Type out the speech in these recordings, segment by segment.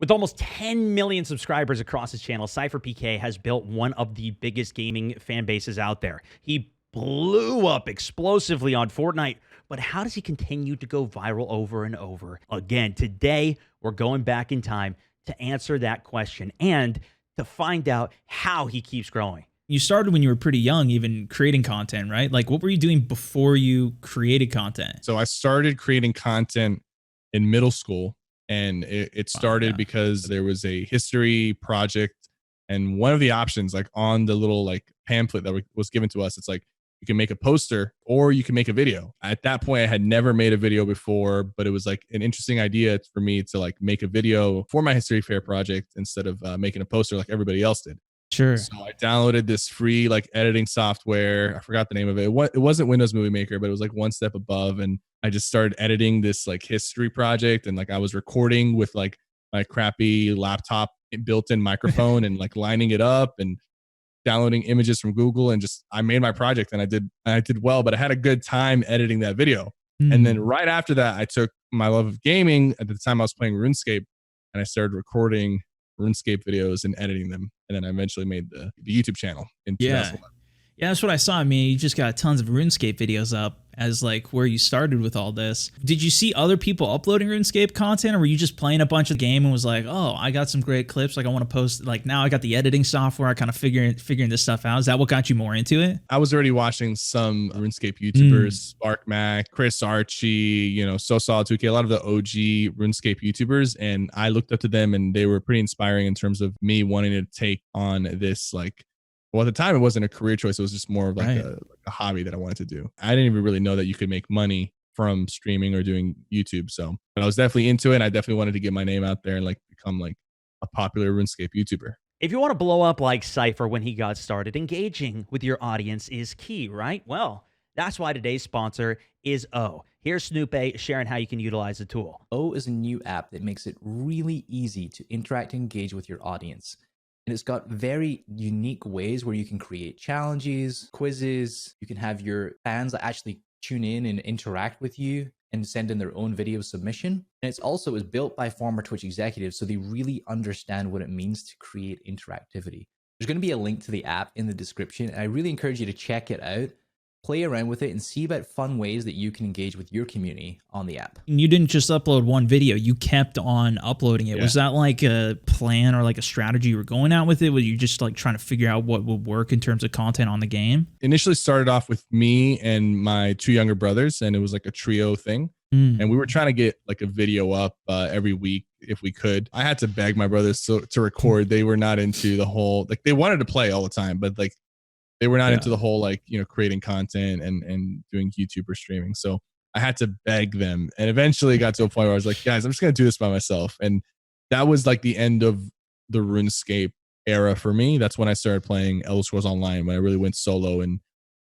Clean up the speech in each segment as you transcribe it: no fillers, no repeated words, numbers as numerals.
With almost 10 million subscribers across his channel, SypherPK has built one of the biggest gaming fan bases out there. He blew up explosively on Fortnite, but how does he continue to go viral over and over again? Today, we're going back in time to answer that question and to find out how he keeps growing. You started when you were pretty young, even creating content, right? Like, what were you doing before you created content? So I started creating content in middle school, and it started because there was a history project, and one of the options, like on the little like pamphlet that was given to us, it's like you can make a poster or you can make a video. At that point, I had never made a video before, but it was like an interesting idea for me to like make a video for my history fair project instead of making a poster like everybody else did. Sure. So I downloaded this free like editing software. I forgot the name of it. It wasn't Windows Movie Maker, but it was like one step above. And I just started editing this like history project. And like I was recording with like my crappy laptop built-in microphone and like lining it up and downloading images from Google. And just I made my project and I did well, but I had a good time editing that video. And then right after that, I took my love of gaming. At the time I was playing RuneScape, and I started recording RuneScape videos and editing them. And then I eventually made the YouTube channel in 2011. Yeah, that's what I saw. I mean, you just got tons of RuneScape videos up as like where you started with all this. Did you see other people uploading RuneScape content, or were you just playing a bunch of game and was like, oh, I got some great clips, like I want to post, like now I got the editing software, I kind of figuring this stuff out. Is that what got you more into it? I was already watching some RuneScape YouTubers, SparkMac, Chris Archie, you know, SoSolid2k, a lot of the OG RuneScape YouTubers, and I looked up to them and they were pretty inspiring in terms of me wanting to take on this like, well, at the time, it wasn't a career choice. It was just more of like, a hobby that I wanted to do. I didn't even really know that you could make money from streaming or doing YouTube. So, but I was definitely into it. And I definitely wanted to get my name out there and like become like a popular RuneScape YouTuber. If you want to blow up like Sypher when he got started, engaging with your audience is key, right? Well, that's why today's sponsor is O. Here's Snoopy sharing how you can utilize the tool. O is a new app that makes it really easy to interact and engage with your audience. And it's got very unique ways where you can create challenges, quizzes. You can have your fans that actually tune in and interact with you and send in their own video submission. And it's also is built by former Twitch executives, so they really understand what it means to create interactivity. There's going to be a link to the app in the description, and I really encourage you to check it out. Play around with it and see about fun ways that you can engage with your community on the app. You didn't just upload one video, you kept on uploading it. Yeah. Was that like a plan or like a strategy you were going out with it? Were you just like trying to figure out what would work in terms of content on the game? Initially started off with me and my two younger brothers, and it was like a trio thing. And we were trying to get like a video up every week if we could. I had to beg my brothers to record. They were not into the whole, like they wanted to play all the time, but like they were not into the whole, like, you know, creating content and doing YouTuber streaming. So I had to beg them, and eventually got to a point where I was like, guys, I'm just going to do this by myself. And that was like the end of the RuneScape era for me. That's when I started playing Elder Scrolls Online, when I really went solo and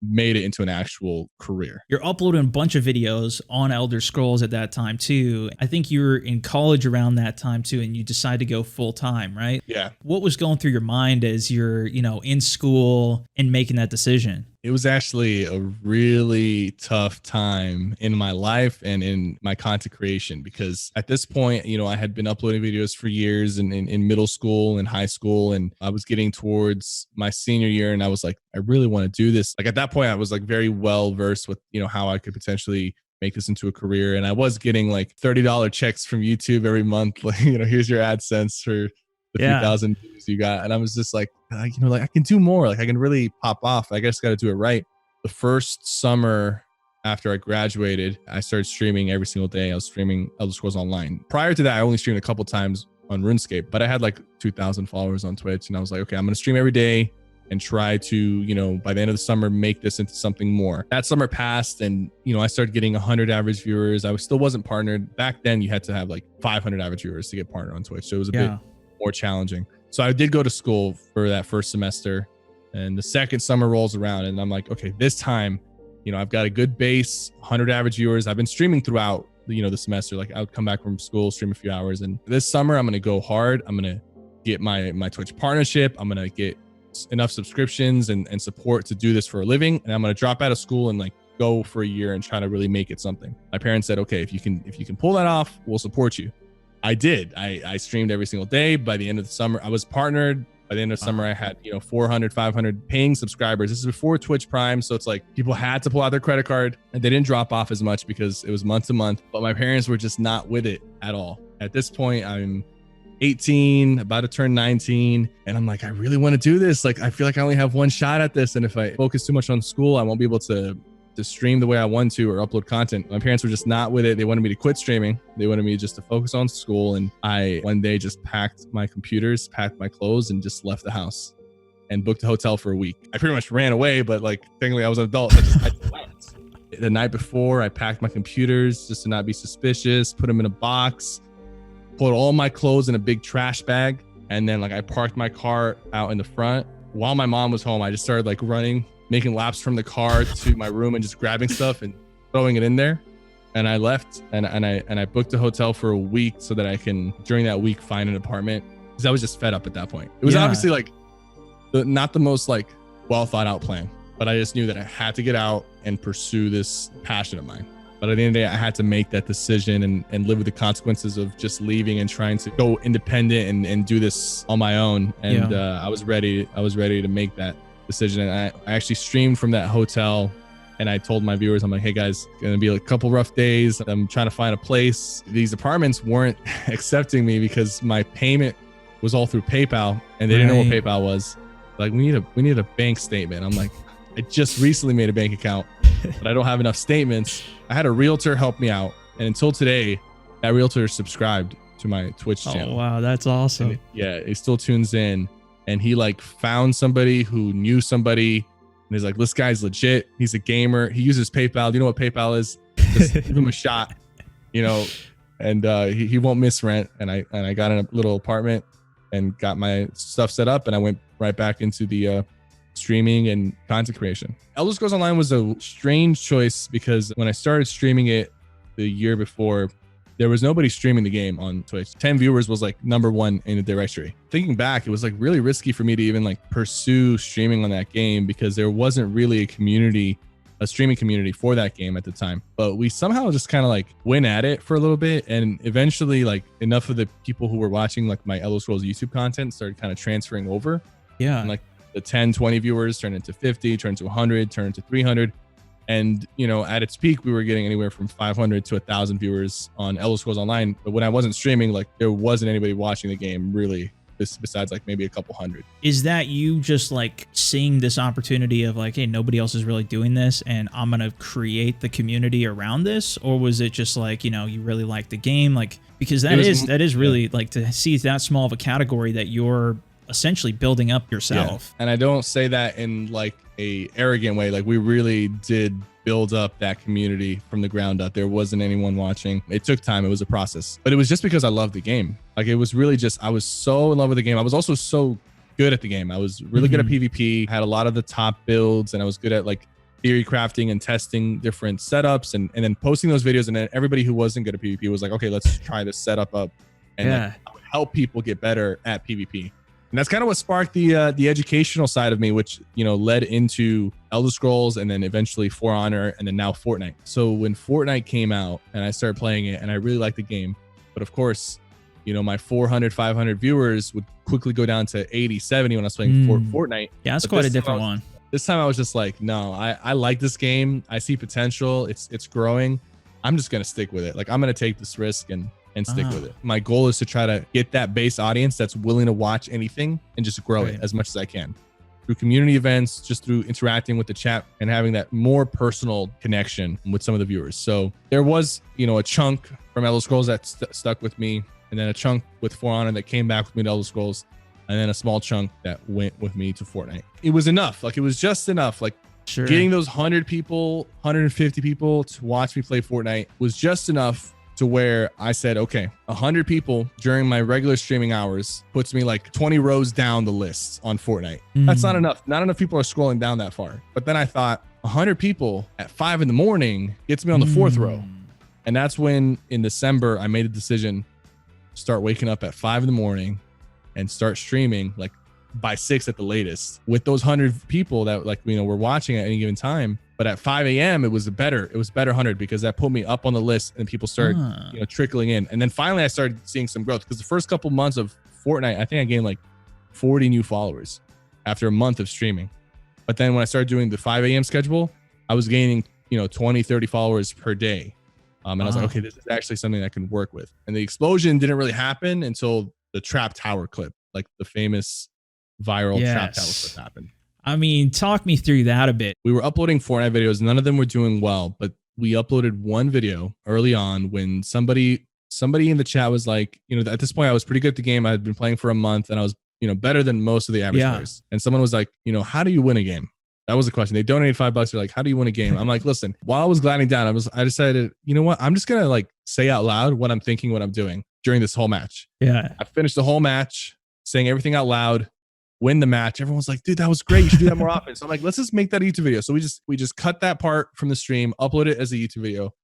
made it into an actual career. You're uploading a bunch of videos on Elder Scrolls at that time too. I think you were in college around that time too, and you decided to go full time, right? Yeah. What was going through your mind as you're, you know, in school and making that decision? It was actually a really tough time in my life and in my content creation, because at this point, you know, I had been uploading videos for years in middle school and high school, and I was getting towards my senior year, and I was like, I really want to do this. Like at that point, I was like very well versed with, you know, how I could potentially make this into a career. And I was getting like $30 checks from YouTube every month. Like, you know, here's your AdSense for the few thousand views you got. And I was just like, you know, like I can do more. Like I can really pop off. I just got to do it right. The first summer after I graduated, I started streaming every single day. I was streaming Elder Scrolls Online. Prior to that, I only streamed a couple times on RuneScape, but I had like 2,000 followers on Twitch. And I was like, okay, I'm going to stream every day and try to, you know, by the end of the summer, make this into something more. That summer passed, and, you know, I started getting 100 average viewers. I still wasn't partnered. Back then, you had to have like 500 average viewers to get partnered on Twitch. So it was a bit more challenging. So I did go to school for that first semester, and the second summer rolls around, and I'm like, okay, this time, you know, I've got a good base, 100 average viewers. I've been streaming throughout, you know, the semester. Like I would come back from school, stream a few hours, and this summer I'm going to go hard. I'm going to get my Twitch partnership. I'm going to get enough subscriptions and support to do this for a living, and I'm going to drop out of school and like go for a year and try to really make it something. My parents said, okay, if you can pull that off, we'll support you. I did. I streamed every single day. By the end of the summer, I was partnered. By the end of summer, I had, 400, 500 paying subscribers. This is before Twitch Prime. So it's like people had to pull out their credit card, and they didn't drop off as much because it was month to month, but my parents were just not with it at all. At this point, I'm 18, about to turn 19. And I'm like, I really want to do this. Like, I feel like I only have one shot at this. And if I focus too much on school, I won't be able to stream the way I want to or upload content. My parents were just not with it. They wanted me to quit streaming. They wanted me just to focus on school. And I one day just packed my computers, packed my clothes, and just left the house and booked a hotel for a week. I pretty much ran away, but like technically I was an adult. I just left. The night before, I packed my computers just to not be suspicious, put them in a box, put all my clothes in a big trash bag. And then like I parked my car out in the front. While my mom was home, I just started like running, making laps from the car to my room and just grabbing stuff and throwing it in there. And I left and I booked a hotel for a week so that I can, during that week, find an apartment, because I was just fed up at that point. It was obviously like not the most like well thought out plan, but I just knew that I had to get out and pursue this passion of mine. But at the end of the day, I had to make that decision and live with the consequences of just leaving and trying to go independent and do this on my own. And I was ready to make that decision. And I actually streamed from that hotel, and I told my viewers, I'm like, hey guys, it's gonna be a couple rough days. I'm trying to find a place. These apartments weren't accepting me because my payment was all through PayPal, and they didn't know what PayPal was. Like, we need a bank statement. I'm like, I just recently made a bank account, but I don't have enough statements. I had a realtor help me out, and until today, that realtor subscribed to my Twitch channel. Oh wow, that's awesome. And he still tunes in, and he like found somebody who knew somebody, and he's like, this guy's legit. He's a gamer. He uses PayPal. Do you know what PayPal is? Just give him a shot, and he won't miss rent. And I got in a little apartment and got my stuff set up, and I went right back into the streaming and content creation. Elder Scrolls Online was a strange choice because when I started streaming it the year before, there was nobody streaming the game on Twitch. 10 viewers was like #1 in the directory. Thinking back, it was like really risky for me to even like pursue streaming on that game because there wasn't really a streaming community for that game at the time. But we somehow just kind of like went at it for a little bit, and eventually like enough of the people who were watching like my Elder Scrolls YouTube content started kind of transferring over. Yeah. And like the 10, 20 viewers turned into 50, turned to 100, turned to 300. And, at its peak, we were getting anywhere from 500 to 1,000 viewers on Elder Scrolls Online. But when I wasn't streaming, like there wasn't anybody watching the game really, besides like maybe a couple hundred. Is that you just like seeing this opportunity of like, hey, nobody else is really doing this and I'm going to create the community around this? Or was it just like, you really like the game? Like, because that is really like to see that small of a category that you're essentially building up yourself. And I don't say that in like a arrogant way. Like we really did build up that community from the ground up. There wasn't anyone watching. It took time. It was a process, but it was just because I loved the game. Like it was really just, I was so in love with the game. I was also so good at the game. I was really good at PvP, had a lot of the top builds, and I was good at like theory crafting and testing different setups and then posting those videos. And then everybody who wasn't good at PvP was like, okay, let's try this setup up and like, help people get better at PvP. And that's kind of what sparked the educational side of me, which, led into Elder Scrolls and then eventually For Honor and then now Fortnite. So when Fortnite came out and I started playing it and I really liked the game, but of course, my 400, 500 viewers would quickly go down to 80, 70 when I was playing Fortnite. Yeah, that's quite a different one. This time I was just like, no, I like this game. I see potential. It's growing. I'm just going to stick with it. Like I'm going to take this risk and stick with it. My goal is to try to get that base audience that's willing to watch anything and just grow it as much as I can through community events, just through interacting with the chat and having that more personal connection with some of the viewers. So there was, a chunk from Elder Scrolls that stuck with me, and then a chunk with For Honor that came back with me to Elder Scrolls, and then a small chunk that went with me to Fortnite. It was enough. Like it was just enough. Like getting those 100 people, 150 people to watch me play Fortnite was just enough to where I said, okay, 100 people during my regular streaming hours puts me like 20 rows down the list on Fortnite. That's not enough. Not enough people are scrolling down that far. But then I thought 100 people at 5 a.m. gets me on the 4th row. And that's when in December, I made a decision to start waking up at 5 a.m. and start streaming like by 6 at the latest with those 100 people that like, were watching at any given time. But at 5 a.m. it was better 100 because that put me up on the list and people started trickling in. And then finally I started seeing some growth because the first couple months of Fortnite, I think I gained like 40 new followers after a month of streaming. But then when I started doing the 5 a.m. schedule, I was gaining 20, 30 followers per day. And I was like, okay, this is actually something I can work with. And the explosion didn't really happen until the Trap Tower clip, like the famous viral Trap Tower clip happened. I mean, talk me through that a bit. We were uploading Fortnite videos. None of them were doing well, but we uploaded one video early on when somebody in the chat was like, at this point I was pretty good at the game. I had been playing for a month and I was, better than most of the average players. And someone was like, how do you win a game? That was the question. They donated $5. They're like, how do you win a game? I'm like, listen, while I was gliding down, I decided, you know what? I'm just going to like say out loud what I'm thinking, what I'm doing during this whole match. Yeah. I finished the whole match saying everything out loud. Win the match. Everyone was like, dude, that was great. You should do that more often. So I'm like, let's just make that a YouTube video. So we just cut that part from the stream, upload it as a YouTube video.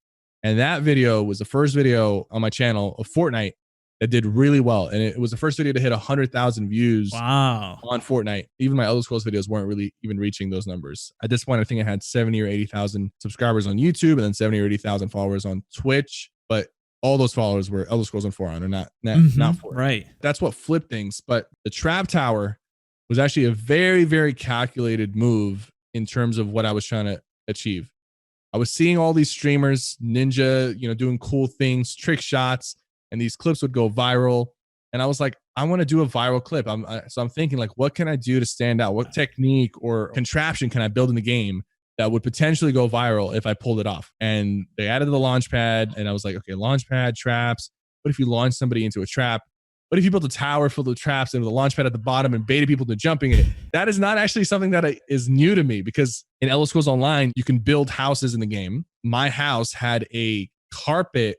And that video was the first video on my channel of Fortnite that did really well. And it was the first video to hit 100,000 views on Fortnite. Even my Elder Scrolls videos weren't really even reaching those numbers. At this point, I think I had 70 or 80,000 subscribers on YouTube and then 70 or 80,000 followers on Twitch. But all those followers were Elder Scrolls and For Honor, not Fortnite. Right. That's what flipped things. But the Trap Tower was actually a very, very calculated move in terms of what I was trying to achieve. I was seeing all these streamers, Ninja, doing cool things, trick shots, and these clips would go viral. And I was like, I want to do a viral clip. So I'm thinking like, what can I do to stand out? What technique or contraption can I build in the game that would potentially go viral if I pulled it off? And they added the launch pad and I was like, okay, launch pad, traps. What if you launch somebody into a trap? What if you built a tower full of traps and with a launch pad at the bottom and baited people to jumping it? That is not actually something that is new to me because in Elder Scrolls Online, you can build houses in the game. My house had a carpet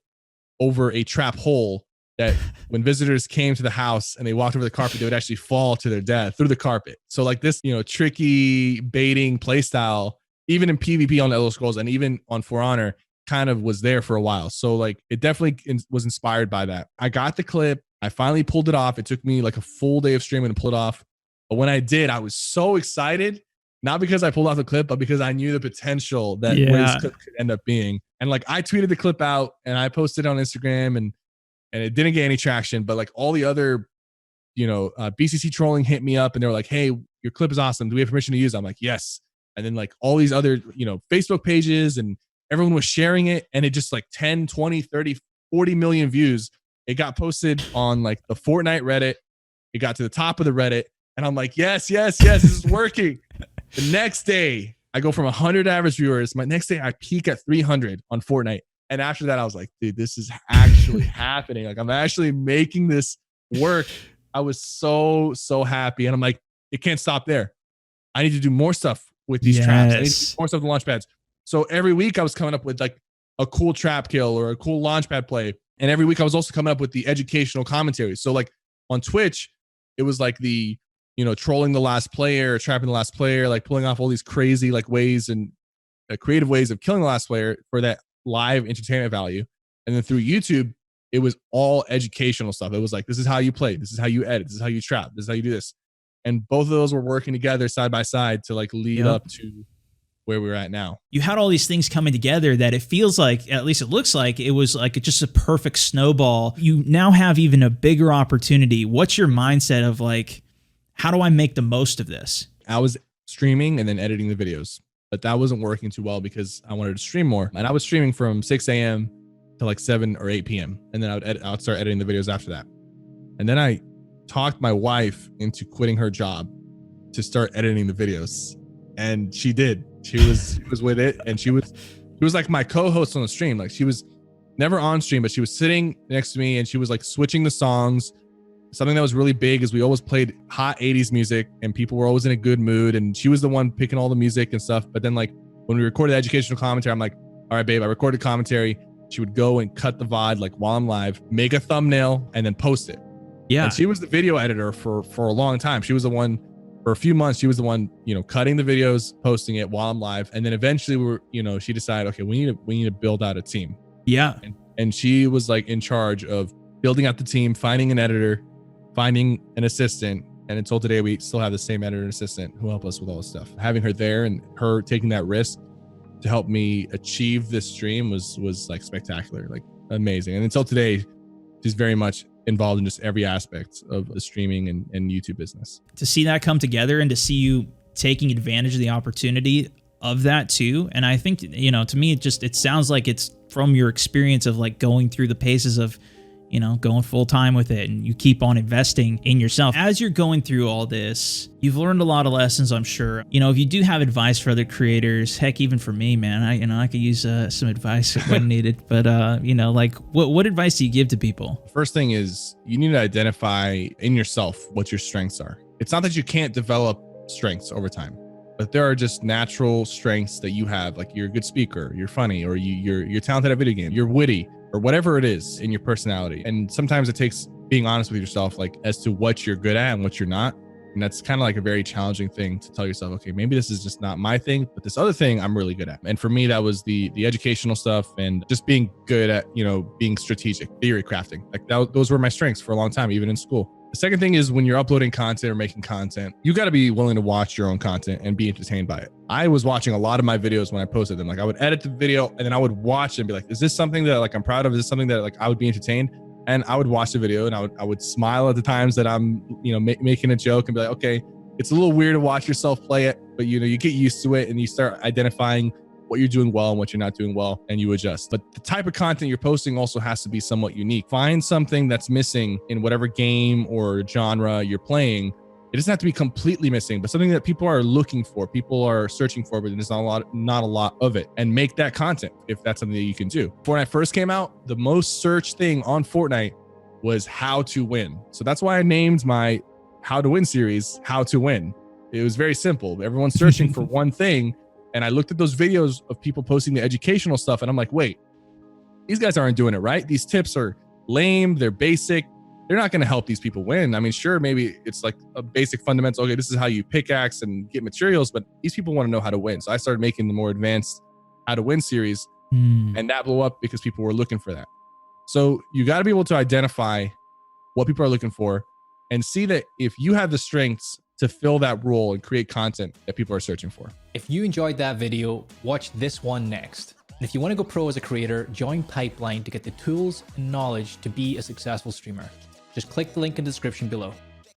over a trap hole that when visitors came to the house and they walked over the carpet, they would actually fall to their death through the carpet. So like this, tricky baiting play style, even in PvP on Elder Scrolls and even on For Honor, kind of was there for a while. So like it definitely was inspired by that. I got the clip. I finally pulled it off. It took me like a full day of streaming to pull it off. But when I did, I was so excited, not because I pulled off the clip, but because I knew the potential that what this clip could end up being. And like I tweeted the clip out and I posted it on Instagram and it didn't get any traction, but like all the other, BCC trolling hit me up and they were like, hey, your clip is awesome. Do we have permission to use it? I'm like, yes. And then like all these other, Facebook pages and everyone was sharing it and it just like 10, 20, 30, 40 million views. It got posted on like the Fortnite Reddit. It got to the top of the Reddit. And I'm like, yes, this is working. The next day, I go from 100 average viewers. My next day, I peak at 300 on Fortnite. And after that, I was like, dude, this is actually happening. Like, I'm actually making this work. I was so, so happy. And I'm like, it can't stop there. I need to do more stuff with these traps. I need to do more stuff with the launch pads. So every week, I was coming up with like a cool trap kill or a cool launch pad play. And every week I was also coming up with the educational commentary. So like on Twitch, it was like the, trolling the last player, trapping the last player, like pulling off all these crazy like ways and creative ways of killing the last player for that live entertainment value. And then through YouTube, it was all educational stuff. It was like, this is how you play. This is how you edit. This is how you trap. This is how you do this. And both of those were working together side by side to like lead up to where we're at now. You had all these things coming together that it feels like, at least it looks like, it was like just a perfect snowball. You now have even a bigger opportunity. What's your mindset of like, how do I make the most of this? I was streaming and then editing the videos, but that wasn't working too well because I wanted to stream more. And I was streaming from 6 a.m. to like 7 or 8 p.m. And then I would start editing the videos after that. And then I talked my wife into quitting her job to start editing the videos. And she did. She was with it, and she was like my co-host on the stream. Like she was never on stream, but she was sitting next to me and she was like switching the songs. Something that was really big is we always played hot 80s music and people were always in a good mood. And she was the one picking all the music and stuff. But then like when we recorded educational commentary, I'm like, all right, babe, I recorded commentary. She would go and cut the VOD like while I'm live, make a thumbnail and then post it. Yeah. And she was the video editor for a long time. She was the one for a few months. She was the one, cutting the videos, posting it while I'm live. And then eventually she decided, okay, we need to build out a team. Yeah. And she was like in charge of building out the team, finding an editor, finding an assistant. And until today, we still have the same editor and assistant who help us with all this stuff. Having her there and her taking that risk to help me achieve this dream was like spectacular, like amazing. And until today, she's very much involved in just every aspect of the streaming and YouTube business. To see that come together and to see you taking advantage of the opportunity of that too. And I think, you know, to me, it sounds like it's from your experience of like going through the paces of, you know, going full time with it, and you keep on investing in yourself. As you're going through all this, you've learned a lot of lessons, I'm sure. You know, if you do have advice for other creators, heck, even for me, man, I could use some advice when needed. But you know, like what advice do you give to people? First thing is you need to identify in yourself what your strengths are. It's not that you can't develop strengths over time, but there are just natural strengths that you have. Like you're a good speaker, you're funny, or you're talented at video games, you're witty, or whatever it is in your personality. And sometimes it takes being honest with yourself, like as to what you're good at and what you're not. And that's kind of like a very challenging thing to tell yourself, okay, maybe this is just not my thing, but this other thing I'm really good at. And for me, that was the educational stuff and just being good at, you know, being strategic, theory crafting. Like those were my strengths for a long time, even in school. The second thing is when you're uploading content or making content, you got to be willing to watch your own content and be entertained by it. I was watching a lot of my videos when I posted them. Like I would edit the video and then I would watch it and be like, is this something that like I'm proud of? Is this something that like I would be entertained? And I would watch the video and I would smile at the times that I'm, you know, making a joke and be like, okay, it's a little weird to watch yourself play it, but you know, you get used to it and you start identifying what you're doing well and what you're not doing well, and you adjust. But the type of content you're posting also has to be somewhat unique. Find something that's missing in whatever game or genre you're playing. It doesn't have to be completely missing, but something that people are looking for, people are searching for, but there's not a lot of it. And make that content if that's something that you can do. Fortnite first came out, the most searched thing on Fortnite was how to win. So that's why I named my How to Win series How to Win. It was very simple. Everyone's searching for one thing. And I looked at those videos of people posting the educational stuff and I'm like, wait, these guys aren't doing it right. These tips are lame. They're basic. They're not going to help these people win. I mean, sure, maybe it's like a basic fundamental. Okay, this is how you pickaxe and get materials, but these people want to know how to win. So I started making the more advanced How to Win series and that blew up because people were looking for that. So you got to be able to identify what people are looking for and see that if you have the strengths to fill that role and create content that people are searching for. If you enjoyed that video, watch this one next. And if you want to go pro as a creator, join Pipeline to get the tools and knowledge to be a successful streamer. Just click the link in the description below.